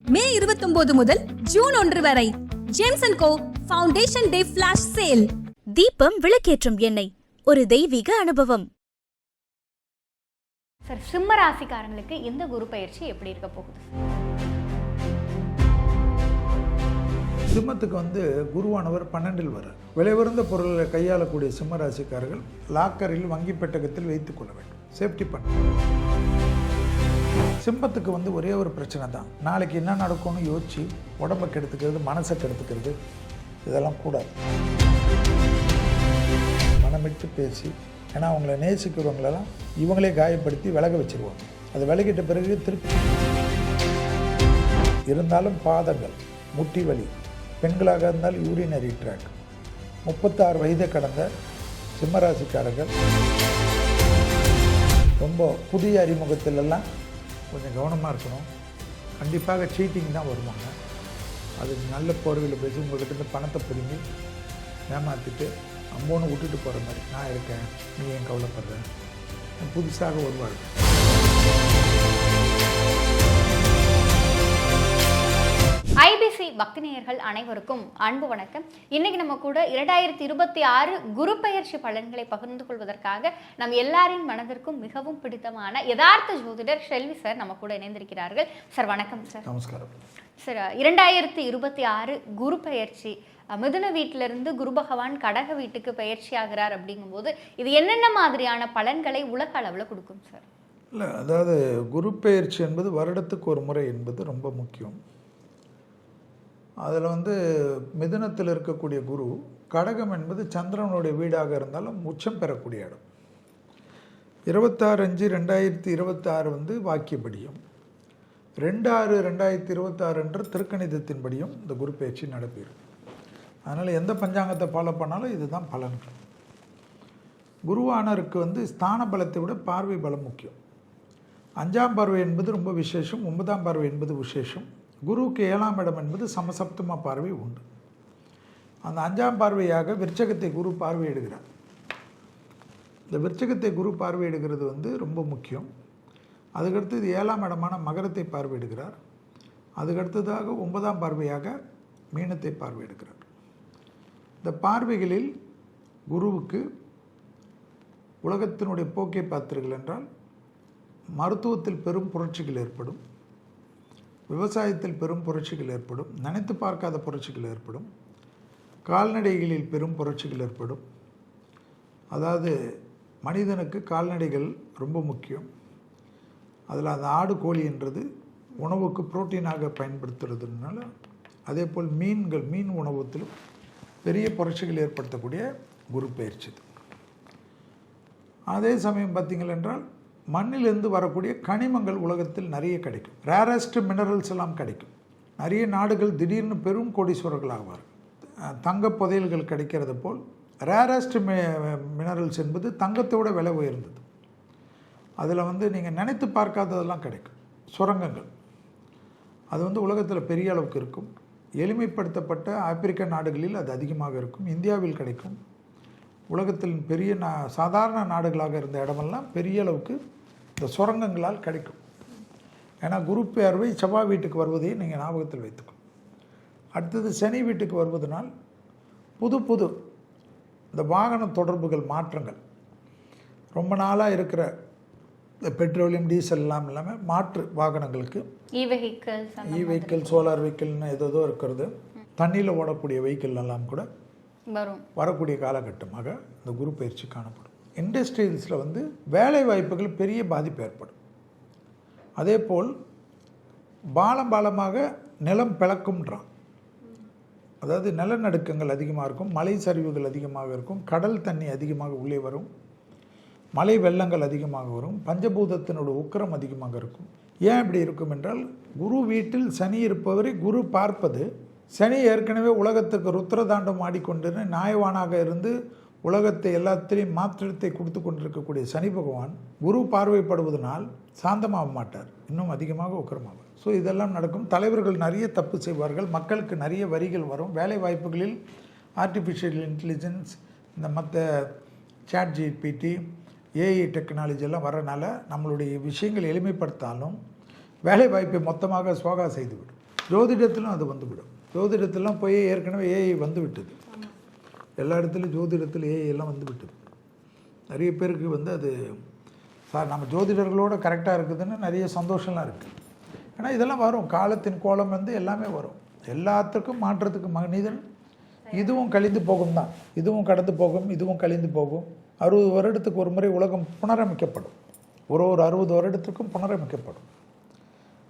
மே 29 முதல் ஜூன் 1 வரை James and Co Foundation Day flash sale. தீபம் விளக்கேற்றும் எண்ணெய், ஒரு தெய்வீக அனுபவம். சார், சிம்ம ராசிக்காரங்களுக்கு இந்த குரு பயிற்சி எப்படி இருக்க போகுது? சிம்மத்துக்கு குருவானவர் 12 வர விலையுறந்த பொருளை கையாளக்கூடிய சிம்ம ராசிக்காரர்கள் லாக்கரில் வங்கி பெட்டகத்தில் வைத்துக் கொள்ள வேண்டும், சேஃப்டி பண்ண. சிம்மத்துக்கு ஒரே ஒரு பிரச்சனை தான், நாளைக்கு என்ன நடக்கும்னு யோசிச்சு உடம்பை கெடுத்துக்கிறது, மனசை கெடுத்துக்கிறது, இதெல்லாம் கூடாது. மனமிட்டு பேசி, ஏன்னா அவங்கள நேசிக்கிறவங்களெல்லாம் இவங்களே காயப்படுத்தி விலக வச்சுருவாங்க. அது விலகிட்ட பிறகு திருப்பி இருந்தாலும் பாதங்கள், முட்டி வலி, பெண்களாக இருந்தால் யூரினரி ட்ராக். 36 வயதை கடந்த சிம்மராசிக்காரர்கள் ரொம்ப புதிய அறிமுகத்திலெல்லாம் கொஞ்சம் கவனமாக இருக்கணும். கண்டிப்பாக சீட்டிங் தான் வருவாங்க. அது நல்ல போர்வையில் பேசி உங்கள்கிட்ட பணத்தை பிடிங்கி ஏமாற்றிட்டு அம்போன்னு விட்டுட்டு போகிற மாதிரி, நான் இருக்கேன், நீ ஏன் கவலைப்படுற, புதுசாக வருவார்கள். ஐபிசி பக்தி நேயர்கள் அனைவருக்கும் அன்பு வணக்கம். இன்னைக்கு நம்ம கூட 2026 குரு பெயர்ச்சி பலன்களை பகிர்ந்து கொள்வதற்காக நம் எல்லாரின் மனதிற்கும் மிகவும் பிடித்தமான யதார்த்த ஜோதிடர் ஷெல்வி சார் நம்ம கூட இணைந்திருக்கிறார்கள். சார் வணக்கம் சார். நமஸ்காரம் சார். 2026 குரு பெயர்ச்சி, மிதுன வீட்டிலிருந்து குரு பகவான் கடக வீட்டுக்கு பயிற்சி ஆகிறார். அப்படிங்கும்போது இது என்னென்ன மாதிரியான பலன்களை உலக அளவில் கொடுக்கும் சார்? இல்லை, அதாவது குரு பெயர்ச்சி என்பது வருடத்துக்கு ஒரு முறை என்பது ரொம்ப முக்கியம். அதில் மிதுனத்தில் இருக்கக்கூடிய குரு, கடகம் என்பது சந்திரனுடைய வீடாக இருந்தாலும் உச்சம் பெறக்கூடிய இடம். 26/5/2026 வாக்கியப்படியும் 2/6/2026 என்ற திருக்கணிதத்தின்படியும் இந்த குரு பயிற்சி நடப்பிருக்கு. அதனால் எந்த பஞ்சாங்கத்தை ஃபாலோ பண்ணாலும் இதுதான் பலன்கள். குருவானருக்கு ஸ்தான பலத்தை விட பார்வை பலம் முக்கியம். 5ஆம் பார்வை என்பது ரொம்ப விசேஷம், 9ஆம் பார்வை என்பது விசேஷம். குருவுக்கு 7ஆம் இடம் என்பது சமசப்தம பார்வை உண்டு. அந்த 5ஆம் பார்வையாக விருச்சகத்தை குரு பார்வையிடுகிறார். இந்த விருச்சகத்தை குரு பார்வையிடுகிறது ரொம்ப முக்கியம். அதுக்கடுத்தது 7ஆம் இடமான மகரத்தை பார்வையிடுகிறார். அதுக்கடுத்ததாக 9ஆம் பார்வையாக மீனத்தை பார்வையிடுகிறார். இந்த பார்வைகளில் குருவுக்கு உலகத்தினுடைய போக்கை பார்த்தீர்கள் என்றால் மருத்துவத்தில் பெரும் புரட்சிகள் ஏற்படும், விவசாயத்தில் பெரும் புரட்சிகள் ஏற்படும், நினைத்து பார்க்காத புரட்சிகள் ஏற்படும், கால்நடைகளில் பெரும் புரட்சிகள் ஏற்படும். அதாவது மனிதனுக்கு கால்நடைகள் ரொம்ப முக்கியம். அதில் அந்த ஆடு கோழி என்றது உணவுக்கு புரோட்டீனாக பயன்படுத்துறதுனால, அதே போல் மீன்கள், மீன் உணவத்திலும் பெரிய புரட்சிகள் ஏற்படுத்தக்கூடிய குரு பயிற்சி. அதே சமயம் பார்த்தீங்கள் என்றால் மண்ணிலிருந்து வரக்கூடிய கனிமங்கள் உலகத்தில் நிறைய கிடைக்கும். ரேரஸ்ட் மினரல்ஸ் எல்லாம் கிடைக்கும். நிறைய நாடுகள் திடீர்னு பெரும் கோடீஸ்வரர்கள் ஆவார்கள். தங்க புதையல்கள் கிடைக்கிறது போல் ரேரஸ்ட் மினரல்ஸ் என்பது தங்கத்தோட விலை உயர்ந்தது. அதில் நீங்கள் நினைத்து பார்க்காததெல்லாம் கிடைக்கும். சுரங்கங்கள் அது உலகத்தில் பெரிய அளவுக்கு இருக்கும். எளிமைப்படுத்தப்பட்ட ஆப்பிரிக்க நாடுகளில் அது அதிகமாக இருக்கும். இந்தியாவில் கிடைக்கும். உலகத்தில் பெரிய சாதாரண நாடுகளாக இருந்த இடமெல்லாம் பெரிய அளவுக்கு இந்த சுரங்கங்களால் கிடைக்கும். ஏன்னா குரு பார்வை செவ்வாய் வீட்டுக்கு வருவதையே நீங்கள் ஞாபகத்தில் வைத்துக்கணும். அடுத்தது சனி வீட்டுக்கு வருவதனால் புது இந்த வாகன தொடர்புகள் மாற்றங்கள், ரொம்ப நாளாக இருக்கிற இந்த பெட்ரோலியம் டீசல் எல்லாம் இல்லாமல் மாற்று வாகனங்களுக்கு இ வெஹிக்கிள், சோலார் வெஹிக்கிள்னு ஏதோ இருக்கிறது, தண்ணியில் ஓடக்கூடிய வெஹிக்கிள் எல்லாம் கூட வரக்கூடிய காலகட்டமாக இந்த குரு பயிற்சி காணப்படும். இண்டஸ்ட்ரீஸில் வேலை வாய்ப்புகள் பெரிய பாதிப்பு ஏற்படும். அதே போல் பாலமாக நிலம் பிளக்கும்ன்றான். அதாவது நிலநடுக்கங்கள் அதிகமாக இருக்கும், மலை சரிவுகள் அதிகமாக இருக்கும், கடல் தண்ணி அதிகமாக உள்ளே வரும், மலை வெள்ளங்கள் அதிகமாக வரும், பஞ்சபூதத்தினோட உக்கிரம் அதிகமாக இருக்கும். ஏன் இப்படி இருக்கும் என்றால், குரு வீட்டில் சனி இருப்பவரை குரு பார்ப்பது, சனி ஏற்கனவே உலகத்துக்கு ருத்ரதாண்டம் ஆடிக்கொண்டு நியாயவானாக இருந்து உலகத்தை எல்லாத்திலையும் மாற்றத்தை கொடுத்து கொண்டிருக்கக்கூடிய சனி பகவான் குரு பார்வைப்படுவதனால் சாந்தமாக மாட்டார், இன்னும் அதிகமாக உக்கிரமாகும். ஸோ இதெல்லாம் நடக்கும். தலைவர்கள் நிறைய தப்பு செய்வார்கள், மக்களுக்கு நிறைய வரிகள் வரும். வேலை வாய்ப்புகளில் ஆர்டிஃபிஷியல் இன்டெலிஜென்ஸ், இந்த மற்ற சாட் ஜிபிடி, ஏஐ டெக்னாலஜி எல்லாம் வரனால நம்மளுடைய விஷயங்கள் எளிமைப்படுத்தாலும் வேலை வாய்ப்பை மொத்தமாக சோகா செய்துவிடும். ஜோதிடத்திலும் அது வந்துவிடும். ஜோதிடத்திலாம் போய் ஏற்கனவே ஏஐ வந்து விட்டது. எல்லா இடத்துலையும் ஜோதிடத்தில் ஏஐ எல்லாம் வந்து விட்டது. நிறைய பேருக்கு வந்து அது சார் நம்ம ஜோதிடர்களோட கரெக்டாக இருக்குதுன்னு நிறைய சந்தோஷம்லாம் இருக்குது. ஏன்னா இதெல்லாம் வரும், காலத்தின் கோலம் வந்து எல்லாமே வரும். எல்லாத்துக்கும் மாற்றத்துக்கு மனிதன் இதுவும் கழிந்து போகும் தான், இதுவும் கடந்து போகும், இதுவும் கழிந்து போகும். 60 வருடத்துக்கு ஒரு முறை உலகம் புனரமைக்கப்படும். ஒரு 60 வருடத்துக்கும் புனரமைக்கப்படும்.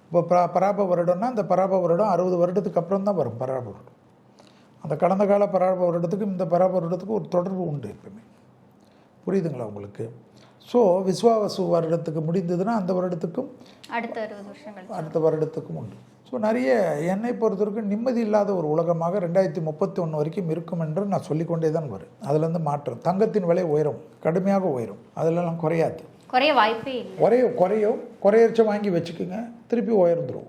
இப்போ பராப வருடம்னா அந்த பராப வருடம் 60 வருடத்துக்கு அப்புறம் தான் வரும். பராப வருடம் அந்த கடந்த கால பராப வருடத்துக்கும் இந்த பராப வருடத்துக்கும் ஒரு தொடர்பு உண்டு எப்பவுமே. புரியுதுங்களா உங்களுக்கு? ஸோ விஸ்வாவசு வருடத்துக்கு முடிந்ததுன்னா அந்த வருடத்துக்கும் அடுத்த வருடத்துக்கும் உண்டு. ஸோ நிறைய என்னை பொறுத்தவரைக்கும் நிம்மதி இல்லாத ஒரு உலகமாக 2031 வரைக்கும் இருக்கும் என்று நான் சொல்லிக்கொண்டே தான் வரும். அதுலேருந்து மாற்றம். தங்கத்தின் விலை உயரும், கடுமையாக உயரும், அதிலெல்லாம் குறையாது. குறைய வாய்ப்பே இல்லை. குறையச்ச வாங்கி வச்சுக்கோங்க, திருப்பி உயர்ந்துடும்.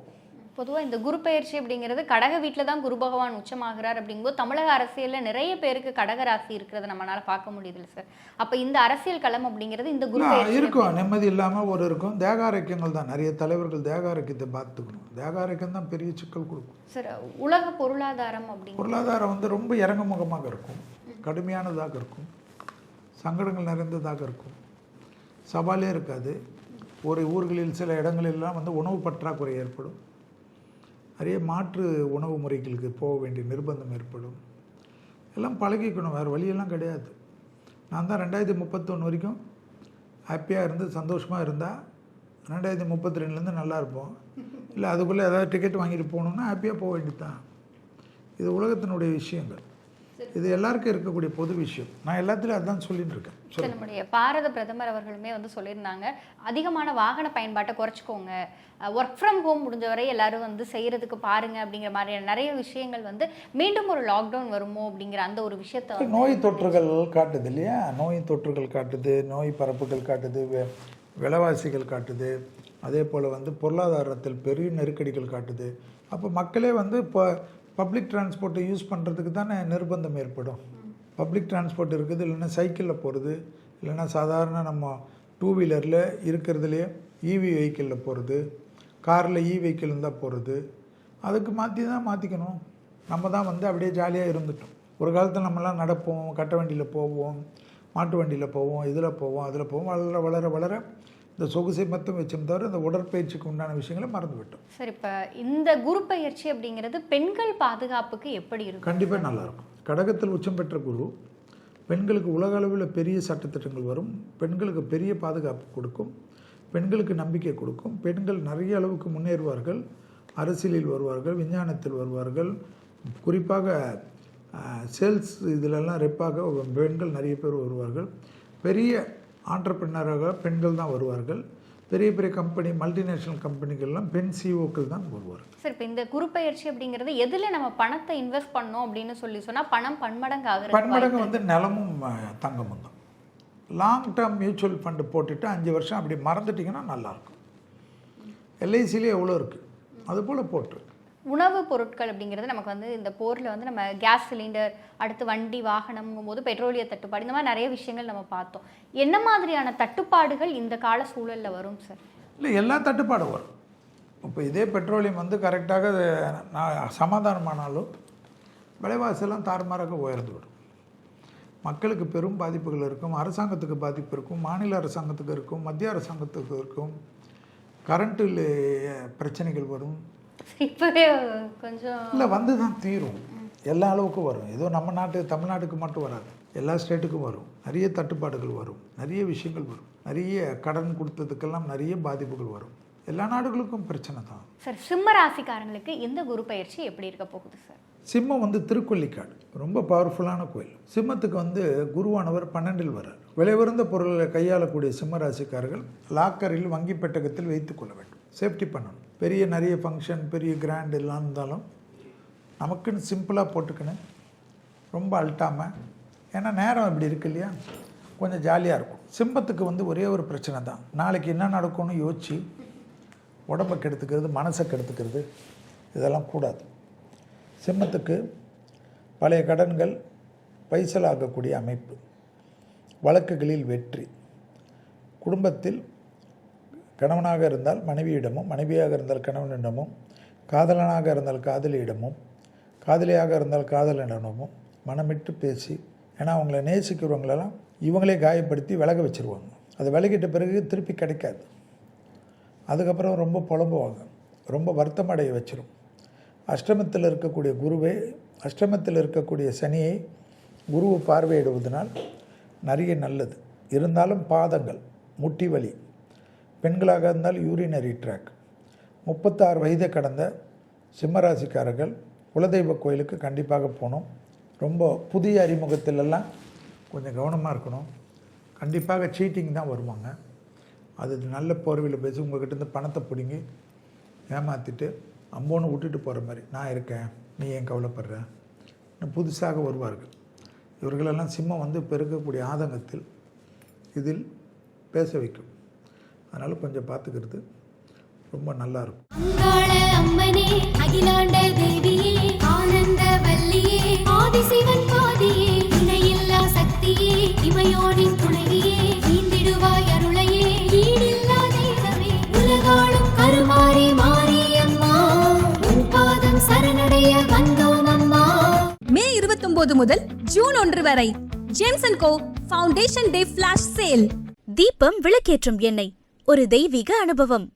பொதுவாக இந்த குரு பெயர்ச்சி அப்படிங்கிறது கடக வீட்டில் தான் குரு பகவான் உச்சமாகிறார். அப்படிங்கும்போது தமிழக அரசியலில் நிறைய பேருக்கு கடக ராசி இருக்கிறத நம்மளால பார்க்க முடியுது சார். அப்போ இந்த அரசியல் களம் அப்படிங்கிறது இந்த குரு இருக்கும். நிம்மதி இல்லாமல் ஒரு இருக்கும். தேகாரக்கியங்கள் தான் நிறைய தலைவர்கள் தேகாரக்கியத்தை பார்த்துக்கணும். தேகாரக்கியம் தான் பெரிய சிக்கல் கொடுக்கும் சார். உலக பொருளாதாரம் பொருளாதாரம் வந்து ரொம்ப இறங்குமுகமாக இருக்கும், கடுமையானதாக இருக்கும், சங்கடங்கள் நிறைந்ததாக இருக்கும், சவாலே இருக்காது. ஒரு ஊர்களில் சில இடங்களெல்லாம் வந்து உணவு பற்றாக்குறை ஏற்படும். நிறைய மாற்று உணவு முறைகளுக்கு போக வேண்டிய நிர்பந்தம் ஏற்படும். எல்லாம் பழகிக்கணும், வேறு வழியெல்லாம் கிடையாது. நான் தான் 2031 வரைக்கும் ஹாப்பியாக இருந்து சந்தோஷமாக இருந்தால் 2032 நல்லா இருப்போம். இல்லை அதுக்குள்ளே ஏதாவது டிக்கெட் வாங்கிட்டு போகணுன்னா ஹாப்பியாக போக வேண்டியது தான். இது உலகத்தினுடைய விஷயங்கள், இது எல்லாருக்கும் இருக்கக்கூடிய பொது விஷயம். நான் எல்லாத்துலையும் அதுதான் சொல்லிட்டு இருக்கேன். நம்முடைய பாரத பிரதமர் அவர்களுமே வந்து சொல்லியிருந்தாங்க, அதிகமான வாகன பயன்பாட்டை குறைச்சிக்கோங்க, ஒர்க் ஃப்ரம் ஹோம் முடிஞ்சவரை எல்லாரும் வந்து செய்யறதுக்கு பாருங்க அப்படிங்கிற மாதிரியான நிறைய விஷயங்கள் வந்து மீண்டும் ஒரு லாக்டவுன் வருமோ அப்படிங்கிற அந்த ஒரு விஷயத்த நோய் தொற்றுகள் காட்டுது இல்லையா? நோய் தொற்றுகள் காட்டுது, நோய் பரப்புகள் காட்டுது, விலைவாசிகள் காட்டுது, அதே போல் வந்து பொருளாதாரத்தில் பெரிய நெருக்கடிகள் காட்டுது. அப்போ மக்களே வந்து இப்போ பப்ளிக் டிரான்ஸ்போர்ட்டை யூஸ் பண்ணுறதுக்கு தானே நிர்பந்தம் ஏற்படும். பப்ளிக் டிரான்ஸ்போர்ட் இருக்குது, இல்லைன்னா சைக்கிளில் போகிறது, இல்லைன்னா சாதாரண நம்ம 2 வீலரில் இருக்கிறதுலையே இவி வெஹிக்கிளில் போகிறது, காரில் வெஹிக்கிள் இருந்தால் போகிறது. அதுக்கு மாற்றிக்கணும். நம்ம தான் வந்து அப்படியே ஜாலியாக இருந்துட்டோம். ஒரு காலத்தில் நம்மலாம் நடப்போம், கட்ட வண்டியில் போவோம், மாட்டு வண்டியில் போவோம், இதில் போவோம், அதில் போவோம். வளர வளர வளர இந்த சொகுசை மட்டும் வச்சிருந்தவர் இந்த உடற்பயிற்சிக்கு உண்டான விஷயங்களை மறந்து விட்டோம். சரி, இப்போ இந்த குரு பயிற்சி அப்படிங்கிறது பெண்கள் பாதுகாப்புக்கு எப்படி இருக்கும்? கண்டிப்பாக நல்லாயிருக்கும். கடகத்தில் உச்சம் பெற்ற குரு பெண்களுக்கு உலக அளவில் பெரிய சட்டத்திட்டங்கள் வரும், பெண்களுக்கு பெரிய பாதுகாப்பு கொடுக்கும், பெண்களுக்கு நம்பிக்கை கொடுக்கும். பெண்கள் நிறைய அளவுக்கு முன்னேறுவார்கள், அரசியலில் வருவார்கள், விஞ்ஞானத்தில் வருவார்கள். குறிப்பாக சேல்ஸ் இதிலெல்லாம் ரெப்பாக பெண்கள் நிறைய பேர் வருவார்கள். பெரிய ஆண்டர்பிரினராக பெண்கள் தான் வருவார்கள். பெரிய பெரிய கம்பெனி, மல்டிநேஷனல் கம்பெனிகள்லாம் பெண் சிஓக்கள் தான் வருவார்கள். சார், இப்போ இந்த குரு பயிற்சி அப்படிங்கிறது எதில் நம்ம பணத்தை இன்வெஸ்ட் பண்ணோம் அப்படின்னு சொன்னால் பணம் பன்மடங்கு ஆகுது. பன்மடங்கு வந்து நிலமும் தங்கமும் தான். லாங் டேர்ம் மியூச்சுவல் ஃபண்டு போட்டுட்டு 5 வருஷம் அப்படி மறந்துட்டிங்கன்னா நல்லாயிருக்கும். எல்ஐசிலே எவ்வளோ இருக்குது அதுபோல் போட்டு. உணவு பொருட்கள் அப்படிங்கிறது நமக்கு வந்து இந்த போரில் வந்து நம்ம கேஸ் சிலிண்டர், அடுத்து வண்டி வாகனம்ங்கும் போது பெட்ரோலிய தட்டுப்பாடு, இந்த மாதிரி நிறைய விஷயங்கள் நம்ம பார்த்தோம். என்ன மாதிரியான தட்டுப்பாடுகள் இந்த கால சூழலில் வரும் சார்? இல்லை, எல்லா தட்டுப்பாடும் வரும். இப்போ இதே பெட்ரோலியம் வந்து கரெக்டாக சமாதானமானாலும் விலைவாசியெல்லாம் தாறுமாறாக உயர்ந்து விடும். மக்களுக்கு பெரும் பாதிப்புகள் இருக்கும். அரசாங்கத்துக்கு பாதிப்பு இருக்கும், மாநில அரசாங்கத்துக்கு இருக்கும், மத்திய அரசாங்கத்துக்கு இருக்கும். கரண்ட்டில் பிரச்சனைகள் வரும். இப்போவே கொஞ்சம் இல்லை வந்து தான் தீரும். எல்லா அளவுக்கும் வரும். ஏதோ நம்ம தமிழ்நாட்டுக்கு மட்டும் வராது, எல்லா ஸ்டேட்டுக்கும் வரும். நிறைய தட்டுப்பாடுகள் வரும், நிறைய விஷயங்கள் வரும். நிறைய கடன் கொடுத்ததுக்கெல்லாம் நிறைய பாதிப்புகள் வரும். எல்லா நாடுகளுக்கும் பிரச்சனை தான் சார். சிம்ம ராசிக்காரங்களுக்கு இந்த குரு பயிற்சி எப்படி இருக்க போகுது சார்? சிம்மம் வந்து திருக்கொல்லிக்காடு ரொம்ப பவர்ஃபுல்லான கோயில். சிம்மத்துக்கு வந்து குருவானவர் 12இல் வர்றார். விலையுறந்த பொருளை கையாளக்கூடிய சிம்ம ராசிக்காரர்கள் லாக்கரில் வங்கி பெட்டகத்தில் வைத்துக் கொள்ள வேண்டும். சேஃப்டி பண்ணணும். பெரிய நிறைய ஃபங்க்ஷன், பெரிய கிராண்ட் எல்லாம் இருந்தாலும் நமக்குன்னு சிம்பிளாக போட்டுக்கணும், ரொம்ப அல்ட்டாமல். ஏன்னா நேரம் இப்படி இருக்கு இல்லையா, கொஞ்சம் ஜாலியாக இருக்கும். சிம்மத்துக்கு வந்து ஒரே ஒரு பிரச்சனை தான், நாளைக்கு என்ன நடக்கும்னு யோசித்து உடம்பை கெடுத்துக்கிறது, மனசை கெடுத்துக்கிறது, இதெல்லாம் கூடாது. சிம்மத்துக்கு பழைய கடன்கள் பைசலாகக்கூடிய அமைப்பு, வழக்குகளில் வெற்றி, குடும்பத்தில் கணவனாக இருந்தால் மனைவியிடமும், மனைவியாக இருந்தால் கணவனிடமும் காதலனாக இருந்தால் காதலியிடமும் காதலியாக இருந்தால் காதலனிடமும் மனமிட்டு பேசி, ஏன்னா அவங்கள நேசிக்கிறவங்களெல்லாம் இவங்களே காயப்படுத்தி விலக வச்சுருவாங்க. அது விலகிட்ட பிறகு திருப்பி கிடைக்காது. அதுக்கப்புறம் ரொம்ப புலம்புவாங்க, ரொம்ப வருத்தமடைய வச்சிரும். அஷ்டமத்தில் இருக்கக்கூடிய குருவே, அஷ்டமத்தில் இருக்கக்கூடிய சனியை குருவை பார்வையிடுவதனால் நிறைய நல்லது. இருந்தாலும் பாதங்கள், முட்டி வலி, பெண்களாக இருந்தால் யூரினரி ட்ராக். 36 வயதை கடந்த சிம்மராசிக்காரர்கள் குலதெய்வ கோயிலுக்கு கண்டிப்பாக போகணும். ரொம்ப புதிய அறிமுகத்திலெல்லாம் கொஞ்சம் கவனமாக இருக்கணும். கண்டிப்பாக சீட்டிங் தான் வருவாங்க. அது நல்ல போர்வையில் பேசி உங்கள்கிட்ட பணத்தை பிடுங்கி ஏமாற்றிட்டு அம்போன்னு விட்டுட்டு போகிற மாதிரி, நான் இருக்கேன், நீ ஏன் கவலைப்படுற, இன்னும் புதுசாக வருவார்கள். இவர்களெல்லாம் சிம்மம் வந்து இப்போ இருக்கக்கூடிய ஆதங்கத்தில் இதில் பேச வைக்கும். அதனால் கொஞ்சம் பார்த்துக்கிறது ரொம்ப நல்லா இருக்கும். அங்காள அம்மனே, அகிலாண்ட தேவியே, ஆனந்த வல்லியே, ஆதிசிவன் பாதியே, இணையில்லா சக்தியே, இமையோனின் துணைவியே, ஈந்திடுவாய் அருளையே, ஈடில்லா தெய்வமே, உலகாளும் கருமாரி மாரியம்மா, உன் பாதம் சரணடைய வந்தோம் அம்மா. மே 29 முதல் ஜூன் 1 வரை ஜேம்சன் கோ ஃபவுண்டேஷன் டே ஃபிளாஷ் சேல். தீபம் விளக்கேற்றும் எண்ணெய், ஒரு தெய்வீக அனுபவம்.